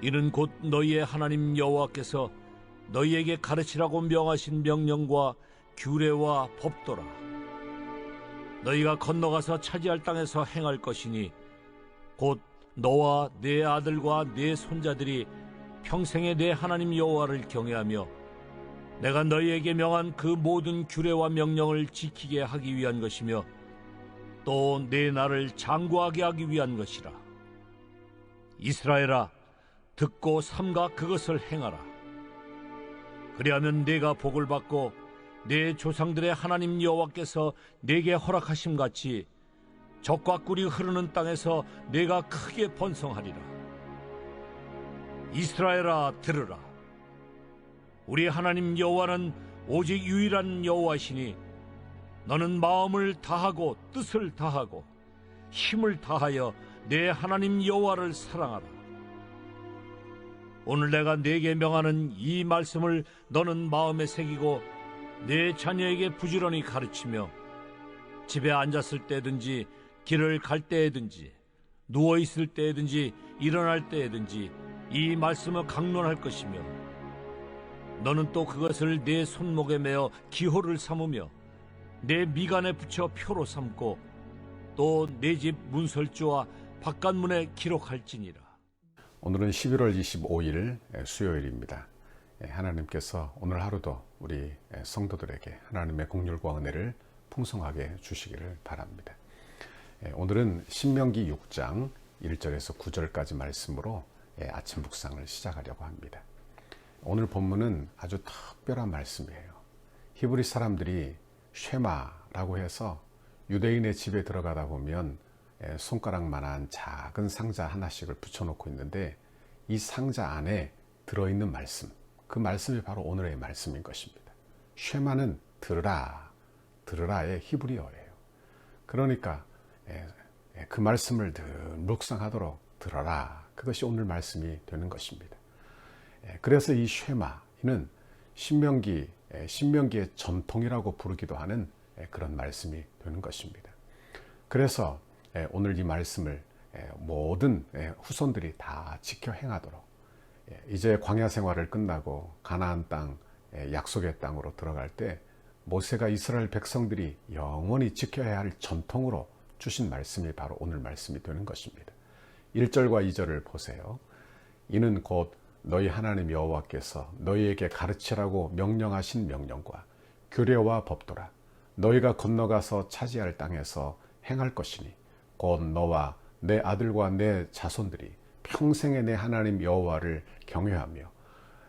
이는 곧 너희의 하나님 여호와께서 너희에게 가르치라고 명하신 명령과 규례와 법도라. 너희가 건너가서 차지할 땅에서 행할 것이니 곧 너와 네 아들과 네 손자들이 평생에 내 하나님 여호와를 경외하며 내가 너희에게 명한 그 모든 규례와 명령을 지키게 하기 위한 것이며 또 내 나를 장구하게 하기 위한 것이라. 이스라엘아, 듣고 삼가 그것을 행하라. 그리하면 네가 복을 받고 내 조상들의 하나님 여호와께서 네게 허락하심 같이 젖과 꿀이 흐르는 땅에서 네가 크게 번성하리라. 이스라엘아, 들으라. 우리 하나님 여호와는 오직 유일한 여호와시니 너는 마음을 다하고 뜻을 다하고 힘을 다하여 내 하나님 여호와를 사랑하라. 오늘 내가 네게 명하는 이 말씀을 너는 마음에 새기고 내 자녀에게 부지런히 가르치며 집에 앉았을 때든지 길을 갈 때에든지 누워 있을 때에든지 일어날 때에든지 이 말씀을 강론할 것이며 너는 또 그것을 내 손목에 매어 기호를 삼으며 내 미간에 붙여 표로 삼고 또 내 집 문설주와 바깥문에 기록할지니라. 오늘은 11월 25일 수요일입니다. 하나님께서 오늘 하루도 우리 성도들에게 하나님의 긍휼과 은혜를 풍성하게 주시기를 바랍니다. 오늘은 신명기 6장 1절에서 9절까지 말씀으로 아침 묵상을 시작하려고 합니다. 오늘 본문은 아주 특별한 말씀이에요. 히브리 사람들이 쉐마라고 해서 유대인의 집에 들어가다 보면 손가락만한 작은 상자 하나씩을 붙여놓고 있는데 이 상자 안에 들어있는 말씀, 그 말씀이 바로 오늘의 말씀인 것입니다. 쉐마는 들으라, 들으라의 히브리어예요. 그러니까 그 말씀을 늘 묵상하도록 들어라, 그것이 오늘 말씀이 되는 것입니다. 그래서 이 쉐마는 신명기의 전통이라고 부르기도 하는 그런 말씀이 되는 것입니다. 그래서 오늘 이 말씀을 모든 후손들이 다 지켜 행하도록, 이제 광야 생활을 끝나고 가나안 땅, 약속의 땅으로 들어갈 때 모세가 이스라엘 백성들이 영원히 지켜야 할 전통으로 주신 말씀이 바로 오늘 말씀이 되는 것입니다. 1절과 2절을 보세요. 이는 곧 너희 하나님 여호와께서 너희에게 가르치라고 명령하신 명령과 규례와 법도라. 너희가 건너가서 차지할 땅에서 행할 것이니 곧 너와 내 아들과 내 자손들이 평생에 내 하나님 여호와를 경외하며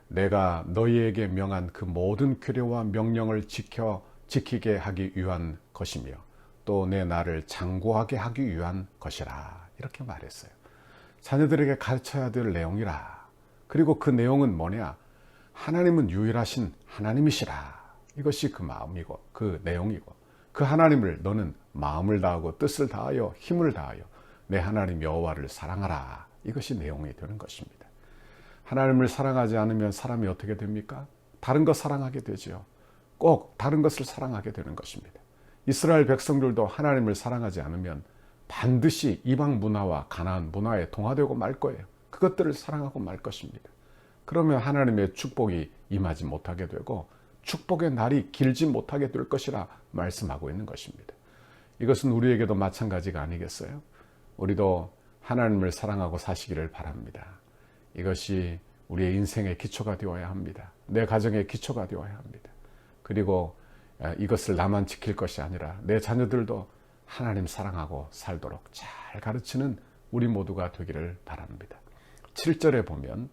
내가 너희에게 명한 그 모든 규례와 명령을 지키게 하기 위한 것이며 또 내 나를 장구하게 하기 위한 것이라. 이렇게 말했어요. 자녀들에게 가르쳐야 될 내용이라. 그리고 그 내용은 뭐냐? 하나님은 유일하신 하나님이시라. 이것이 그 마음이고 그 내용이고, 그 하나님을 너는 마음을 다하고 뜻을 다하여 힘을 다하여 내 하나님 여호와를 사랑하라. 이것이 내용이 되는 것입니다. 하나님을 사랑하지 않으면 사람이 어떻게 됩니까? 다른 것 사랑하게 되죠. 꼭 다른 것을 사랑하게 되는 것입니다. 이스라엘 백성들도 하나님을 사랑하지 않으면 반드시 이방 문화와 가나안 문화에 동화되고 말 거예요. 그것들을 사랑하고 말 것입니다. 그러면 하나님의 축복이 임하지 못하게 되고 축복의 날이 길지 못하게 될 것이라 말씀하고 있는 것입니다. 이것은 우리에게도 마찬가지가 아니겠어요? 우리도 하나님을 사랑하고 사시기를 바랍니다. 이것이 우리의 인생의 기초가 되어야 합니다. 내 가정의 기초가 되어야 합니다. 그리고 이것을 나만 지킬 것이 아니라 내 자녀들도 하나님 사랑하고 살도록 잘 가르치는 우리 모두가 되기를 바랍니다. 7절에 보면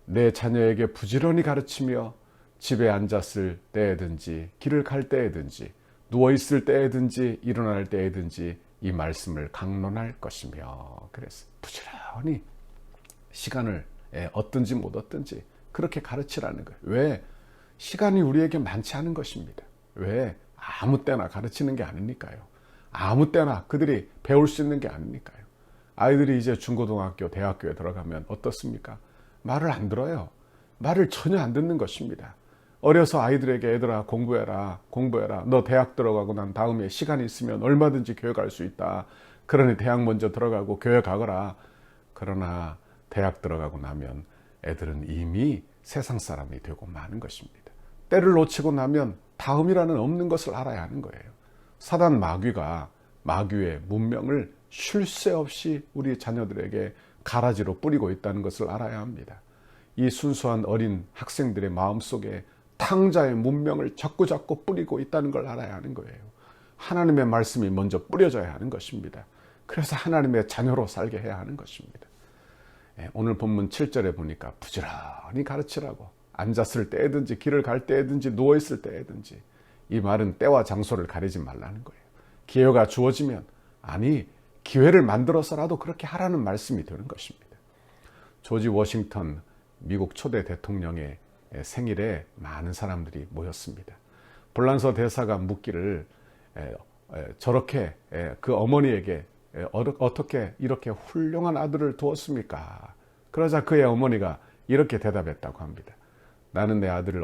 내 자녀에게 부지런히 가르치며 집에 앉았을 때에든지 길을 갈 때에든지 누워있을 때에든지 일어날 때에든지 이 말씀을 강론할 것이며, 그래서 부지런히 시간을 얻든지 못 얻든지 그렇게 가르치라는 거예요. 왜? 시간이 우리에게 많지 않은 것입니다. 왜? 아무 때나 가르치는 게 아니니까요. 아무 때나 그들이 배울 수 있는 게 아니니까요. 아이들이 이제 중고등학교, 대학교에 들어가면 어떻습니까? 말을 안 들어요. 말을 전혀 안 듣는 것입니다. 어려서 아이들에게 얘들아 공부해라. 너 대학 들어가고 난 다음에 시간이 있으면 얼마든지 교회 갈 수 있다. 그러니 대학 먼저 들어가고 교회 가거라. 그러나 대학 들어가고 나면 애들은 이미 세상 사람이 되고 마는 것입니다. 때를 놓치고 나면 다음이라는 없는 것을 알아야 하는 거예요. 사단 마귀가 마귀의 문명을 쉴 새 없이 우리 자녀들에게 가라지로 뿌리고 있다는 것을 알아야 합니다. 이 순수한 어린 학생들의 마음속에 탕자의 문명을 자꾸자꾸 뿌리고 있다는 걸 알아야 하는 거예요. 하나님의 말씀이 먼저 뿌려져야 하는 것입니다. 그래서 하나님의 자녀로 살게 해야 하는 것입니다. 오늘 본문 7절에 보니까 부지런히 가르치라고, 앉았을 때든지 길을 갈 때든지 누워있을 때든지, 이 말은 때와 장소를 가리지 말라는 거예요. 기회가 주어지면, 아니 기회를 만들어서라도 그렇게 하라는 말씀이 되는 것입니다. 조지 워싱턴 미국 초대 대통령의 생일에 많은 사람들이 모였습니다. 불란서 대사가 묻기를 저렇게 그 어머니에게 어떻게 이렇게 훌륭한 아들을 두었습니까? 그러자 그의 어머니가 이렇게 대답했다고 합니다. 나는 내 아들을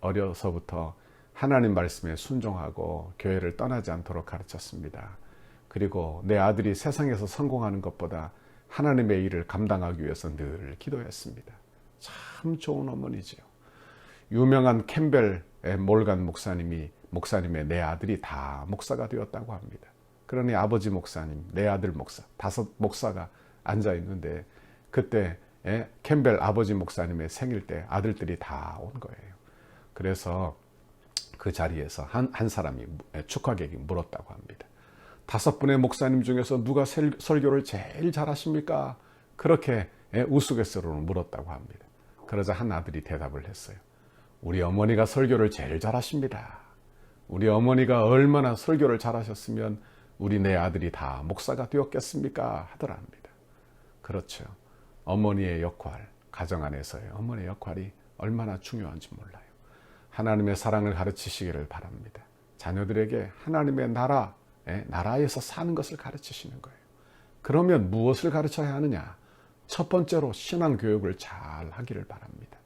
어려서부터 하나님 말씀에 순종하고 교회를 떠나지 않도록 가르쳤습니다. 그리고 내 아들이 세상에서 성공하는 것보다 하나님의 일을 감당하기 위해서 늘 기도했습니다. 참 좋은 어머니지요. 유명한 캠벨 몰간 목사님의 네 아들이 다 목사가 되었다고 합니다. 그러니 아버지 목사님, 네 아들 목사, 5 목사가 앉아 있는데, 그때 캠벨 아버지 목사님의 생일 때 아들들이 다 온 거예요. 그래서 그 자리에서 한 사람이 축하객이 물었다고 합니다. 5분의 목사님 중에서 누가 설교를 제일 잘하십니까? 그렇게 우스갯소리로 물었다고 합니다. 그러자 한 아들이 대답을 했어요. 우리 어머니가 설교를 제일 잘하십니다. 우리 어머니가 얼마나 설교를 잘하셨으면 우리 네 아들이 다 목사가 되었겠습니까? 하더랍니다. 그렇죠. 어머니의 역할, 가정 안에서의 어머니의 역할이 얼마나 중요한지 몰라요. 하나님의 사랑을 가르치시기를 바랍니다. 자녀들에게 하나님의 나라에서 사는 것을 가르치시는 거예요. 그러면 무엇을 가르쳐야 하느냐? 첫 번째로 신앙 교육을 잘 하기를 바랍니다.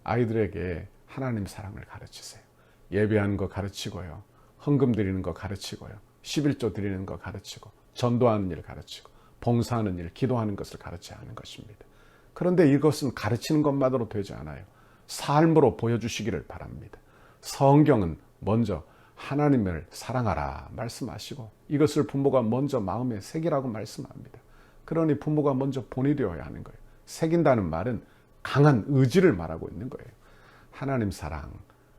아이들에게 하나님 사랑을 가르치세요. 예배하는 거 가르치고요. 헌금 드리는 거 가르치고요. 11조 드리는 거 가르치고, 전도하는 일 가르치고, 봉사하는 일, 기도하는 것을 가르쳐야 하는 것입니다. 그런데 이것은 가르치는 것만으로 되지 않아요. 삶으로 보여주시기를 바랍니다. 성경은 먼저 하나님을 사랑하라 말씀하시고, 이것을 부모가 먼저 마음에 새기라고 말씀합니다. 그러니 부모가 먼저 본이 되어야 하는 거예요. 새긴다는 말은 강한 의지를 말하고 있는 거예요. 하나님 사랑,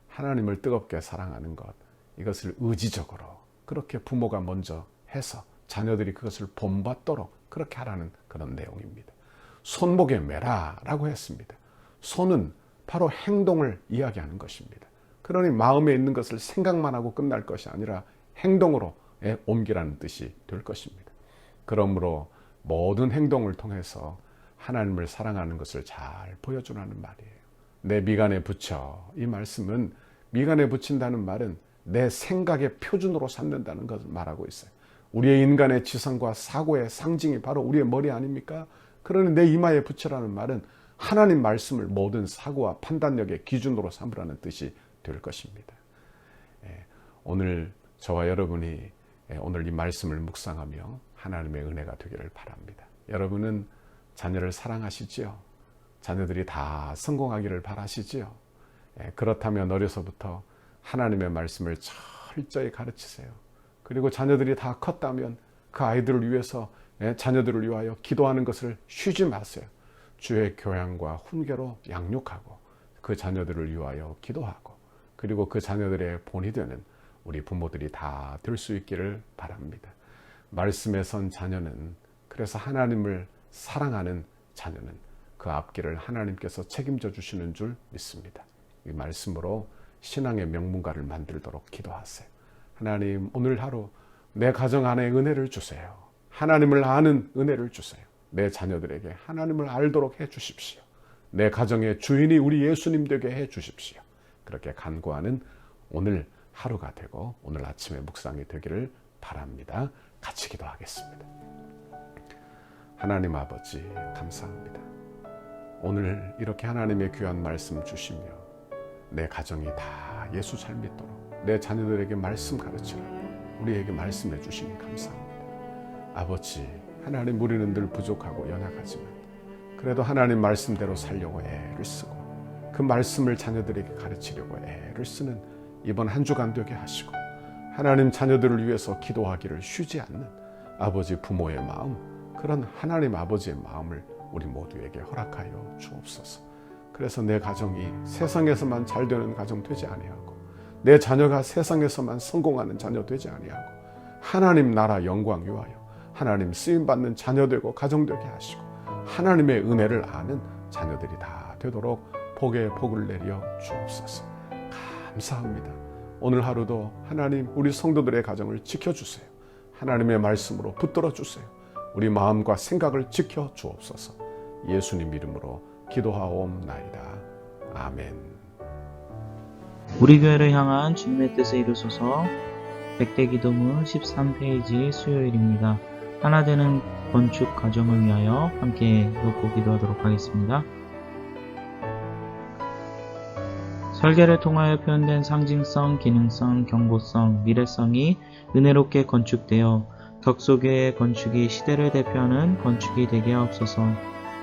하나님을 뜨겁게 사랑하는 것, 이것을 의지적으로 그렇게 부모가 먼저 해서 자녀들이 그것을 본받도록 그렇게 하라는 그런 내용입니다. 손목에 매라라고 했습니다. 손은 바로 행동을 이야기하는 것입니다. 그러니 마음에 있는 것을 생각만 하고 끝날 것이 아니라 행동으로 옮기라는 뜻이 될 것입니다. 그러므로 모든 행동을 통해서 하나님을 사랑하는 것을 잘 보여주라는 말이에요. 내 미간에 붙여, 이 말씀은 미간에 붙인다는 말은 내 생각의 표준으로 삼는다는 것을 말하고 있어요. 우리의 인간의 지성과 사고의 상징이 바로 우리의 머리 아닙니까? 그러니 내 이마에 붙이라는 말은 하나님 말씀을 모든 사고와 판단력의 기준으로 삼으라는 뜻이 될 것입니다. 오늘 저와 여러분이 오늘 이 말씀을 묵상하며 하나님의 은혜가 되기를 바랍니다. 여러분은 자녀를 사랑하시지요? 자녀들이 다 성공하기를 바라시지요? 그렇다면 어려서부터 하나님의 말씀을 철저히 가르치세요. 그리고 자녀들이 다 컸다면 그 아이들을 위해서, 자녀들을 위하여 기도하는 것을 쉬지 마세요. 주의 교양과 훈계로 양육하고 그 자녀들을 위하여 기도하고, 그리고 그 자녀들의 본이 되는 우리 부모들이 다 될 수 있기를 바랍니다. 말씀에 선 자녀는, 그래서 하나님을 사랑하는 자녀는 그 앞길을 하나님께서 책임져 주시는 줄 믿습니다. 이 말씀으로 신앙의 명문가를 만들도록 기도하세요. 하나님, 오늘 하루 내 가정 안에 은혜를 주세요. 하나님을 아는 은혜를 주세요. 내 자녀들에게 하나님을 알도록 해 주십시오. 내 가정의 주인이 우리 예수님 되게 해 주십시오. 그렇게 간구하는 오늘 하루가 되고 오늘 아침의 묵상이 되기를 바랍니다. 같이 기도하겠습니다. 하나님 아버지, 감사합니다. 오늘 이렇게 하나님의 귀한 말씀 주시며 내 가정이 다 예수 잘 믿도록 내 자녀들에게 말씀 가르치라고 우리에게 말씀해 주시니 감사합니다. 아버지, 하나님, 우리는 늘 부족하고 연약하지만 그래도 하나님 말씀대로 살려고 애를 쓰고 그 말씀을 자녀들에게 가르치려고 애를 쓰는 이번 한 주간 되게 하시고 하나님 자녀들을 위해서 기도하기를 쉬지 않는 아버지 부모의 마음, 그런 하나님 아버지의 마음을 우리 모두에게 허락하여 주옵소서. 그래서 내 가정이 세상에서만 잘 되는 가정 되지 아니하고 내 자녀가 세상에서만 성공하는 자녀 되지 아니하고 하나님 나라 영광 위하여 하나님 쓰임받는 자녀 되고 가정 되게 하시고 하나님의 은혜를 아는 자녀들이 다 되도록 복에 복을 내려 주옵소서. 감사합니다. 오늘 하루도 하나님 우리 성도들의 가정을 지켜주세요. 하나님의 말씀으로 붙들어 주세요. 우리 마음과 생각을 지켜 주옵소서. 예수님 이름으로 기도하옵나이다. 아멘. 우리 교회를 향한 주님의 뜻을 이루소서. 100대 기도문 13페이지 수요일입니다. 하나 되는 건축 가정을 위하여 함께 놓고 기도하도록 하겠습니다. 설계를 통하여 표현된 상징성, 기능성, 경고성, 미래성이 은혜롭게 건축되어 덕소교회의 건축이 시대를 대표하는 건축이 되게 하옵소서.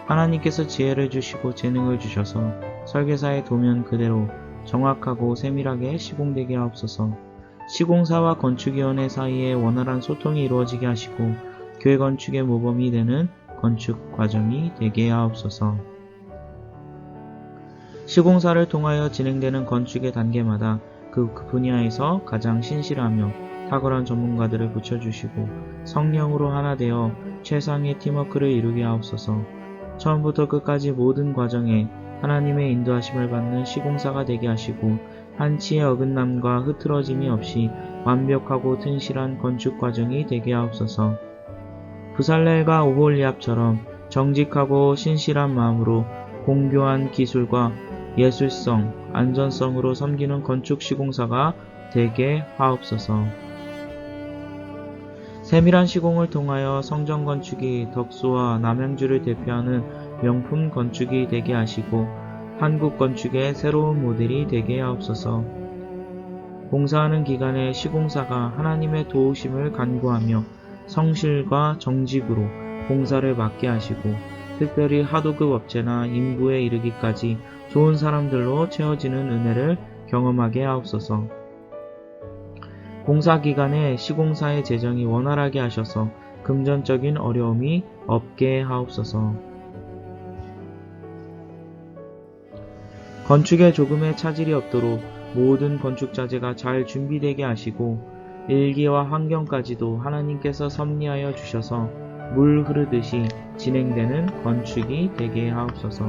하나님께서 지혜를 주시고 재능을 주셔서 설계사의 도면 그대로 정확하고 세밀하게 시공되게 하옵소서. 시공사와 건축위원회 사이에 원활한 소통이 이루어지게 하시고 교회 건축의 모범이 되는 건축 과정이 되게 하옵소서. 시공사를 통하여 진행되는 건축의 단계마다 그 분야에서 가장 신실하며 탁월한 전문가들을 붙여주시고 성령으로 하나 되어 최상의 팀워크를 이루게 하옵소서. 처음부터 끝까지 모든 과정에 하나님의 인도하심을 받는 시공사가 되게 하시고 한치의 어긋남과 흐트러짐이 없이 완벽하고 튼실한 건축 과정이 되게 하옵소서. 부살렐과 오홀리압처럼 정직하고 신실한 마음으로 공교한 기술과 예술성, 안전성으로 섬기는 건축 시공사가 되게 하옵소서. 세밀한 시공을 통하여 성전 건축이 덕소와 남양주를 대표하는 명품 건축이 되게 하시고 한국 건축의 새로운 모델이 되게 하옵소서. 공사하는 기간에 시공사가 하나님의 도우심을 간구하며 성실과 정직으로 공사를 맡게 하시고 특별히 하도급 업체나 인부에 이르기까지 좋은 사람들로 채워지는 은혜를 경험하게 하옵소서. 공사 기간에 시공사의 재정이 원활하게 하셔서 금전적인 어려움이 없게 하옵소서. 건축에 조금의 차질이 없도록 모든 건축 자재가 잘 준비되게 하시고 일기와 환경까지도 하나님께서 섭리하여 주셔서 물 흐르듯이 진행되는 건축이 되게 하옵소서.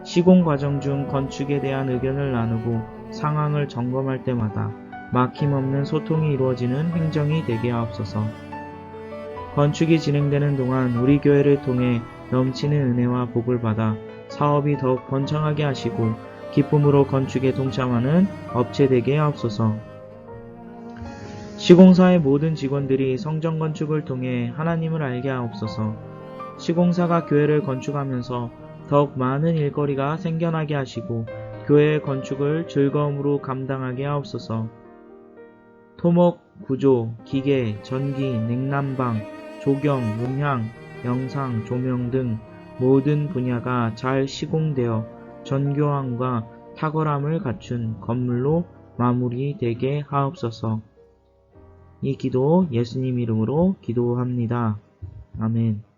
시공 과정 중 건축에 대한 의견을 나누고 상황을 점검할 때마다 막힘없는 소통이 이루어지는 행정이 되게 하옵소서. 건축이 진행되는 동안 우리 교회를 통해 넘치는 은혜와 복을 받아 사업이 더욱 번창하게 하시고 기쁨으로 건축에 동참하는 업체 되게 하옵소서. 시공사의 모든 직원들이 성전 건축을 통해 하나님을 알게 하옵소서. 시공사가 교회를 건축하면서 더욱 많은 일거리가 생겨나게 하시고 교회의 건축을 즐거움으로 감당하게 하옵소서. 토목, 구조, 기계, 전기, 냉난방, 조경, 음향, 영상, 조명 등 모든 분야가 잘 시공되어 정교함과 탁월함을 갖춘 건물로 마무리되게 하옵소서. 이 기도 예수님 이름으로 기도합니다. 아멘.